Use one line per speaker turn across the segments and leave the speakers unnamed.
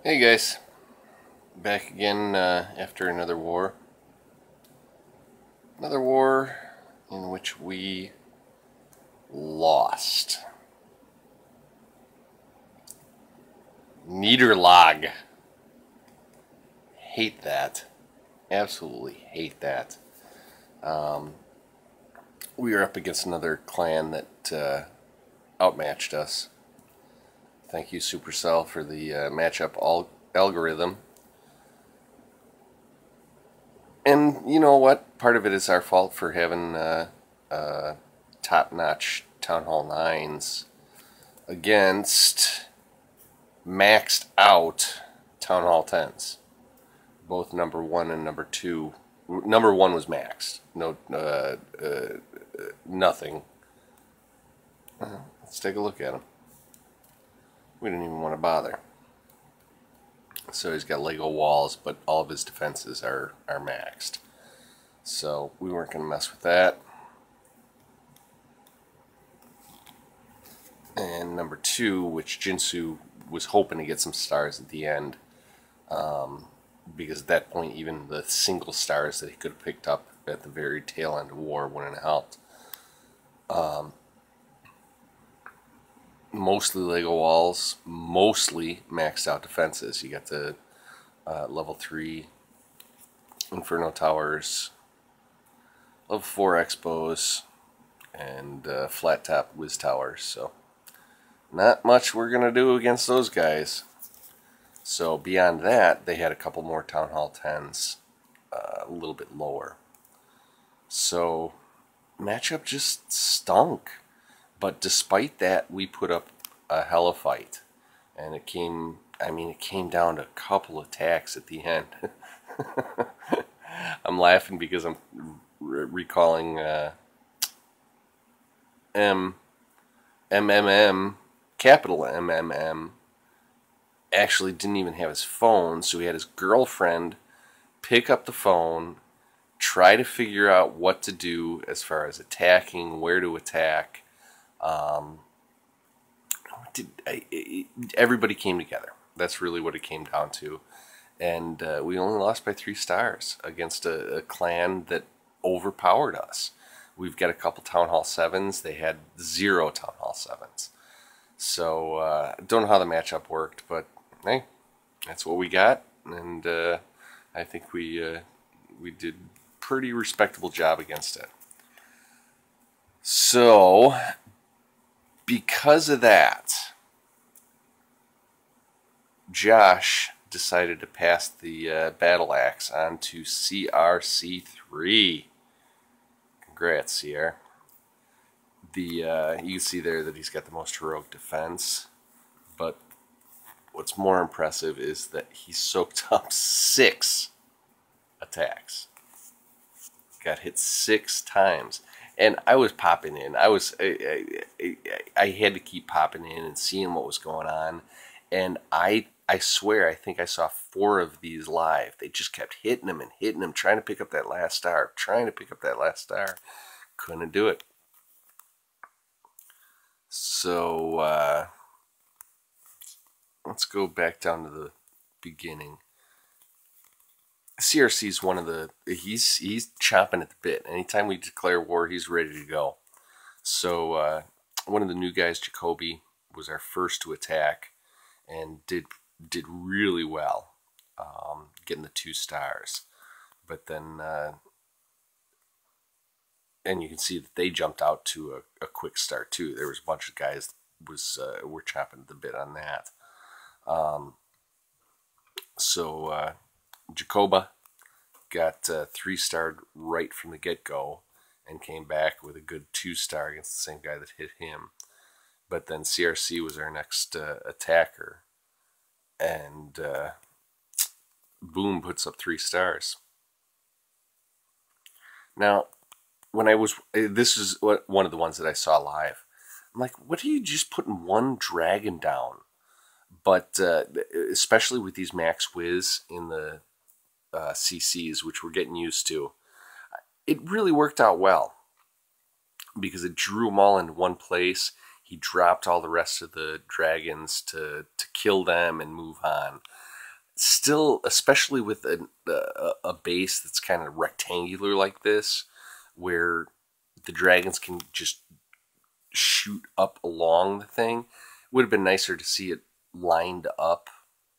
Hey guys, back again after another war. Another war in which we lost. Niederlag. Hate that. Absolutely hate that. We are up against another clan that outmatched us. Thank you, Supercell, for the matchup algorithm. And you know what? Part of it is our fault for having top-notch Town Hall 9s against maxed out Town Hall 10s. Both number 1 and number 2. Number 1 was maxed. No, nothing. Let's take a look at him. We didn't even want to bother. So he's got Lego walls, but all of his defenses are maxed. So we weren't going to mess with that. And number 2, which Jinsu was hoping to get some stars at the end, because at that point even the single stars that he could have picked up at the very tail end of war wouldn't have helped. Mostly Lego walls, mostly maxed out defenses. You got the level 3 Inferno Towers, level 4 Expos, and flat top Wiz Towers. So not much we're going to do against those guys. So beyond that, they had a couple more Town Hall 10s, a little bit lower. So matchup just stunk. But despite that, we put up a hell of a fight. And it came down to a couple attacks at the end. I'm laughing because I'm recalling capital MMM, actually didn't even have his phone, so he had his girlfriend pick up the phone, try to figure out what to do as far as attacking, where to attack. Everybody came together. That's really what it came down to. And we only lost by 3 stars against a clan that overpowered us. We've got a couple Town Hall 7s. They had 0 Town Hall 7s. So, don't know how the matchup worked, but hey, that's what we got. And I think we did pretty respectable job against it. So, because of that, Josh decided to pass the battle axe on to CRC3. Congrats, CR. You can see there that he's got the most heroic defense, but what's more impressive is that he soaked up 6 attacks. Got hit 6 times. And I was popping in. I had to keep popping in and seeing what was going on. And I swear, I think I saw 4 of these live. They just kept hitting him and hitting him, trying to pick up that last star, Couldn't do it. So, let's go back down to the beginning. CRC is one of the, he's chomping at the bit. Anytime we declare war, he's ready to go. So one of the new guys, Jacoby, was our first to attack and did really well, getting the 2 stars. But then, and you can see that they jumped out to a quick start too. There was a bunch of guys were chopping at the bit on that. So Jacoba got 3-starred right from the get-go and came back with a good 2-star against the same guy that hit him. But then CRC was our next attacker, and boom, puts up 3 stars. Now, this is one of the ones that I saw live. I'm like, what are you just putting 1 dragon down? But especially with these Max Wiz in the CCs, which we're getting used to, it really worked out well because it drew them all into one place. He dropped all the rest of the dragons to kill them and move on. still, especially with a base that's kind of rectangular like this, where the dragons can just shoot up along the thing, it would have been nicer to see it lined up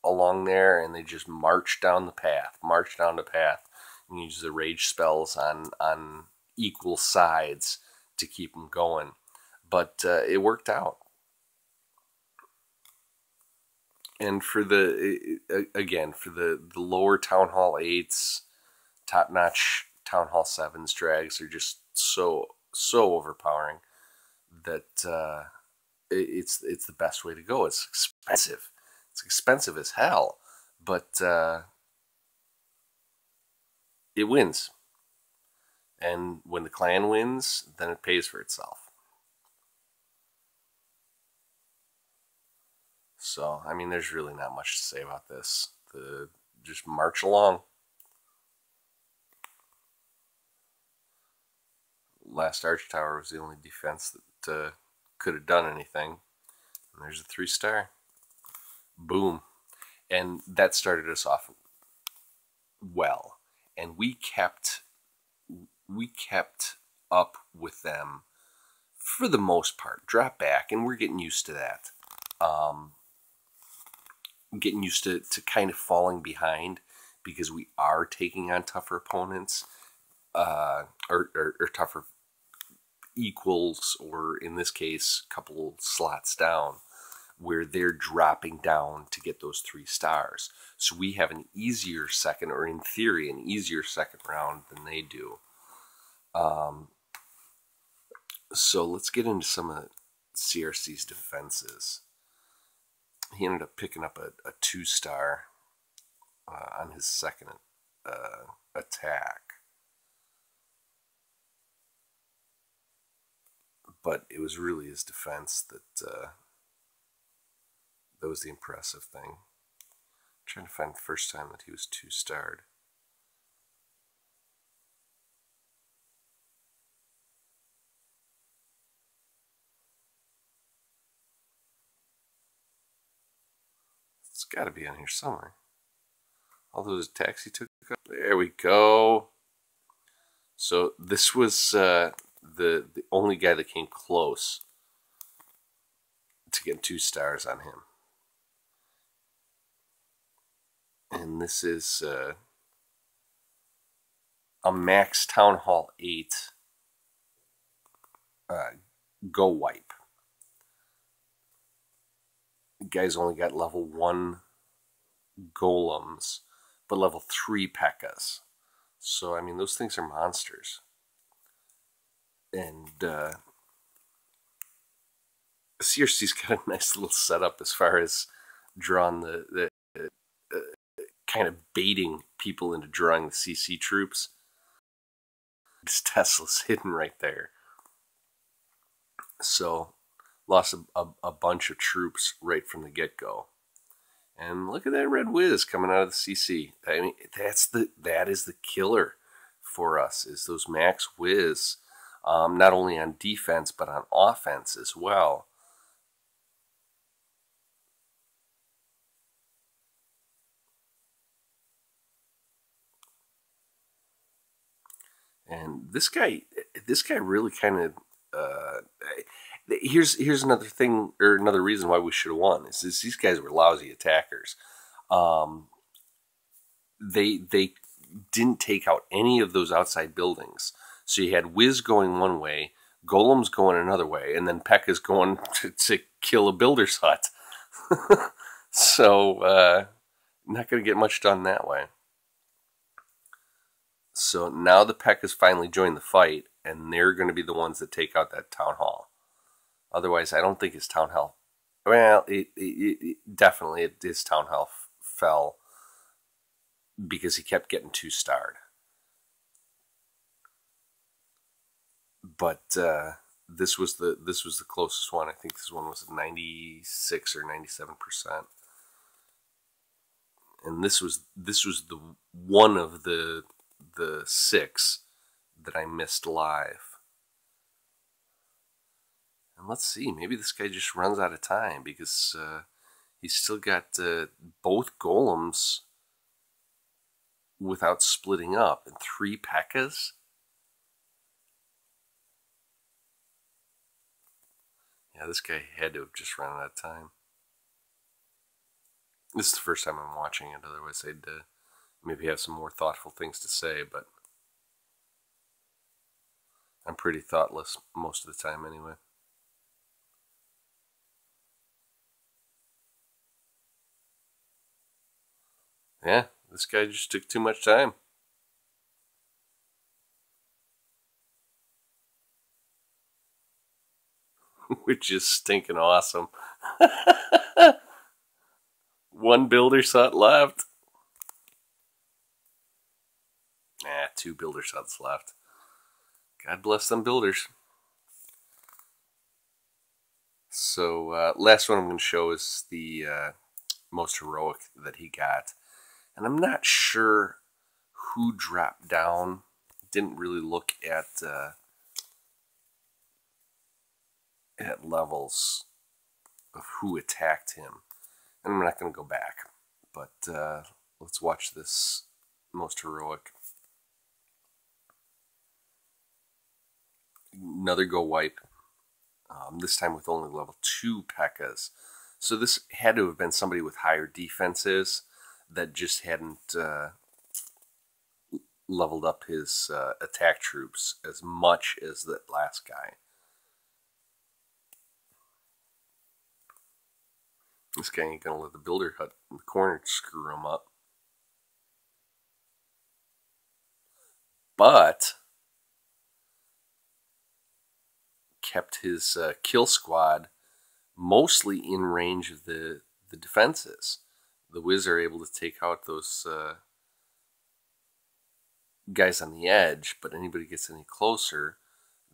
along there, and they just march down the path, and use the rage spells on equal sides to keep them going. But it worked out. And for the lower Town Hall 8s, top-notch Town Hall 7s drags are just so overpowering that it's the best way to go. It's expensive. It's expensive as hell, but it wins. And when the clan wins, then it pays for itself. So, I mean, there's really not much to say about this. Just march along. Last Arch Tower was the only defense that could have done anything. And there's a 3-star. Boom. And that started us off well. And we kept up with them for the most part. Drop back, and we're getting used to that. Getting used to kind of falling behind because we are taking on tougher opponents, or tougher equals, or in this case, a couple slots down, where they're dropping down to get those 3 stars. So we have an easier second, or in theory, an easier second round than they do. So let's get into some of CRC's defenses. He ended up picking up a 2-star on his second attack. But it was really his defense that was the impressive thing. I'm trying to find the first time that he was 2-starred. It's got to be on here somewhere. All those attacks he took up. There we go. So this was the only guy that came close to getting 2 stars on him. And this is a max Town Hall 8 go wipe. The guy's only got level 1 golems, but level 3 P.E.K.K.A.s. So, I mean, those things are monsters. And CRC's got a nice little setup as far as drawing the kind of baiting people into drawing the CC troops. This Tesla's hidden right there. So, lost a bunch of troops right from the get-go. And look at that red whiz coming out of the CC. I mean, that is the killer for us, is those max whiz, not only on defense but on offense as well. And this guy really kind of. Here's another thing, or another reason why we should have won. Is these guys were lousy attackers. They didn't take out any of those outside buildings. So you had Wiz going one way, Golems going another way, and then P.E.K.K.A.'s going to kill a builder's hut. So not going to get much done that way. So now the P.E.K.K.A.'s finally joined the fight, and they're going to be the ones that take out that town hall. Otherwise, I don't think his town hall. Well, definitely his town hall fell because he kept getting 2-starred. But this was the closest one. I think this one was 96 or 97%. And this was the one of the 6 that I missed live. And let's see, maybe this guy just runs out of time because he's still got both golems without splitting up, and 3 P.E.K.K.A.s? Yeah, this guy had to have just run out of time. This is the first time I'm watching it, otherwise I'd maybe have some more thoughtful things to say, but I'm pretty thoughtless most of the time anyway. Yeah, this guy just took too much time. Which is stinking awesome. 1 builder set left. 2 builder sets left. God bless them builders. So, last one I'm going to show is the most heroic that he got. And I'm not sure who dropped down. Didn't really look at levels of who attacked him. And I'm not going to go back. But let's watch this most heroic. Another go wipe. This time with only level 2 P.E.K.K.A.s. So this had to have been somebody with higher defenses that just hadn't leveled up his attack troops as much as that last guy. This guy ain't gonna let the builder hut in the corner screw him up. But kept his kill squad mostly in range of the defenses. The Wiz are able to take out those guys on the edge, but anybody gets any closer,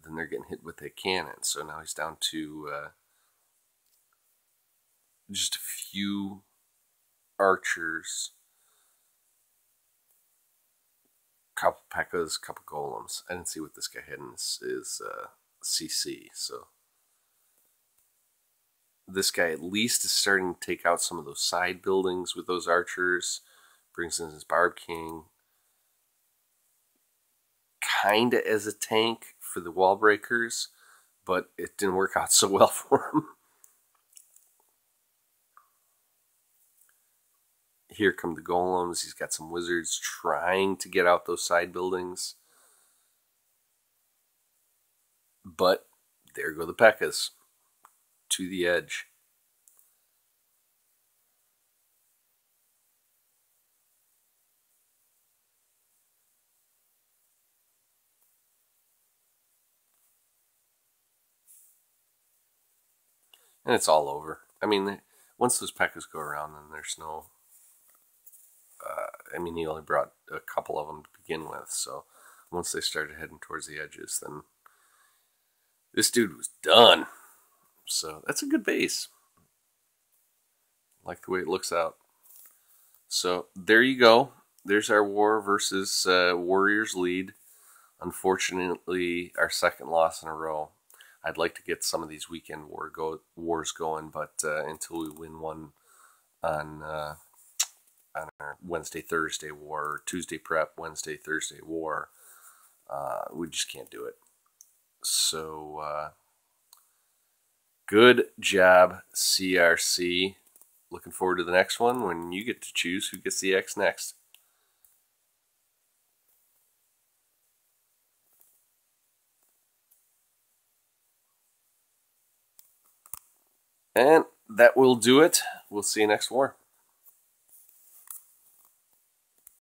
then they're getting hit with that cannon. So now he's down to just a few archers, couple P.E.K.K.A.s, couple golems. I didn't see what this guy had in his CC, so this guy at least is starting to take out some of those side buildings with those archers. Brings in his Barb King, kinda as a tank for the wall breakers, but it didn't work out so well for him. Here come the golems. He's got some wizards trying to get out those side buildings. But there go the P.E.K.K.A.s to the edge. And it's all over. I mean, once those P.E.K.K.A.s go around, then there's no... I mean, he only brought a couple of them to begin with, so once they started heading towards the edges, then this dude was done. So that's a good base. I like the way it looks out. So there you go. There's our war versus Warriors lead. Unfortunately, our second loss in a row. I'd like to get some of these weekend wars going, but until we win one on our Wednesday, Thursday war, or Tuesday prep, Wednesday, Thursday war, we just can't do it. So, good job, CRC. Looking forward to the next one when you get to choose who gets the X next. And that will do it. We'll see you next war.